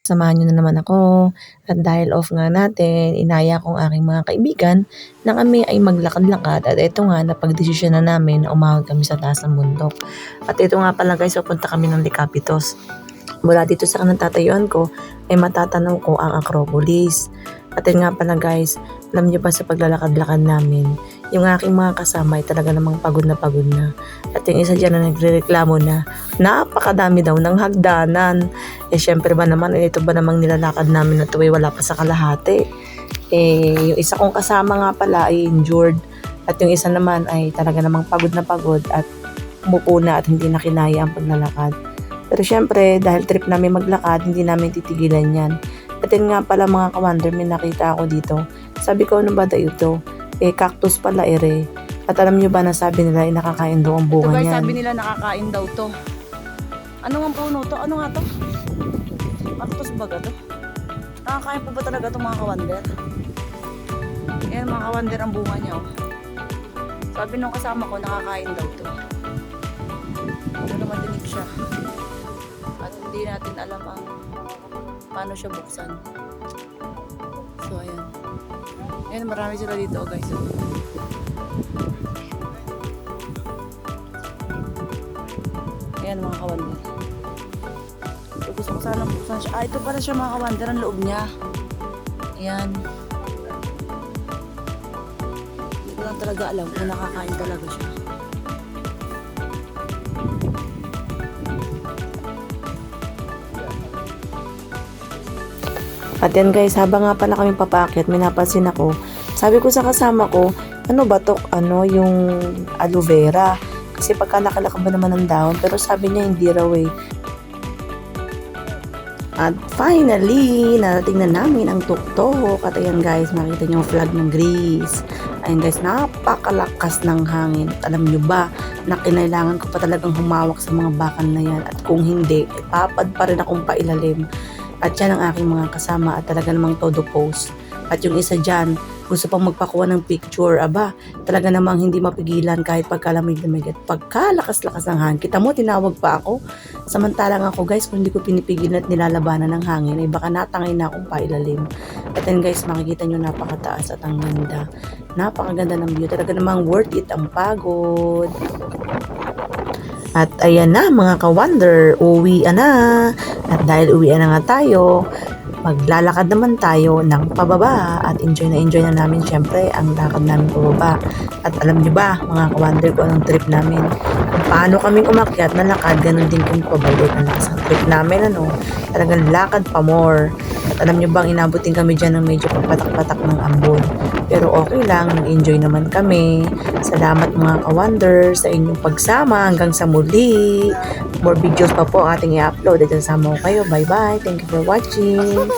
samahan niyo na naman ako. At dahil off nga natin, inaya kong aking mga kaibigan na kami ay maglakad-lakad. At ito nga, napagdesisyon na namin na umahon kami sa taas ng bundok. At ito nga pala guys, pupunta kami ng Likapitos. Mula dito sa kanang tatayuan ko, ay matatanaw ko ang Acropolis. At yun nga pala guys, alam niyo ba sa paglalakad-lakad namin, yung aking mga kasama ay talaga namang pagod na pagod na. At yung isa dyan na nagrereklamo na napakadami daw ng hagdanan. Eh syempre ba naman, ito ba namang nilalakad namin na tuwi wala pa sa kalahati. Eh yung isa kong kasama nga pala ay injured. At yung isa naman ay talaga namang pagod na pagod at umupo na at hindi na kinaya ang paglalakad. Pero syempre, dahil trip namin maglakad, hindi namin titigilan yan. At yun nga pala mga ka-wonder, may nakita ako dito. Sabi ko, ano ba daw ito? Eh, cactus pala ere. At alam nyo ba na sabi nila, eh, nakakain daw ang bunga ito guys, niyan. sabi nila nakakain daw to. Ano nga puno to? Ano nga to? Cactus baga to? Nakakain po ba talaga to mga ka-wonder? Yan mga ka-wonder ang bunga niya oh. Sabi nung kasama ko, nakakain daw to. Ito naman dinig siya. At hindi natin alam ang paano siya buksan. So ayan. Ayan, marami sila dito guys. Ayan mga kawander. So, gusto ko sana buksan siya. Ah, ito pala siya mga kawander, ang loob niya. Ayan. Hindi ko lang talaga alam kung nakakain talaga siya. At yan guys, habang nga pala kami papakit, may napansin ako. Sabi ko sa kasama ko, ano ba to? Ano yung aloe vera? Kasi pagka nakalaka ba naman ng dahon, pero sabi niya hindi raw eh. At finally, narating na namin ang tuktok. At ayan guys, makita niyo yung flag ng Greece. Ayan guys, napakalakas ng hangin. At alam niyo ba, na kinailangan ko pa talagang humawak sa mga bakal na yan. At kung hindi, ipapad pa rin akong pailalim. At yan ang aking mga kasama at talaga namang todo post. At yung isa dyan, gusto pang magpakuha ng picture. Aba, talaga namang hindi mapigilan kahit pagkalamig-lamig at pagkalakas-lakas ng hangin. Kita mo, tinawag pa ako. Samantalang ako guys, kung hindi ko pinipigilan at nilalabanan ng hangin, ay baka natangay na akong pailalim. At then guys, makikita nyo napakataas at ang ganda. Napakaganda ng view. Talaga namang worth it ang pagod. At ayan na mga ka-wonder, uwian na. At dahil uwian na nga tayo, maglalakad naman tayo ng pababa. At enjoy na namin syempre ang lakad namin pababa. At alam nyo ba mga ka-wonder ko anong trip namin? Kung paano kaming umakyat na lakad, ganun din kung pabalik. Ang lakas ng trip namin, talagang lakad pa more. At alam nyo bang inabutin kami dyan ng medyo papatak-patak ng ambon. Pero okay lang, nag-enjoy naman kami. Salamat mga ka-wonder sa inyong pagsama. Hanggang sa muli. More videos pa po ating i-upload. At sama ko kayo. Bye-bye. Thank you for watching.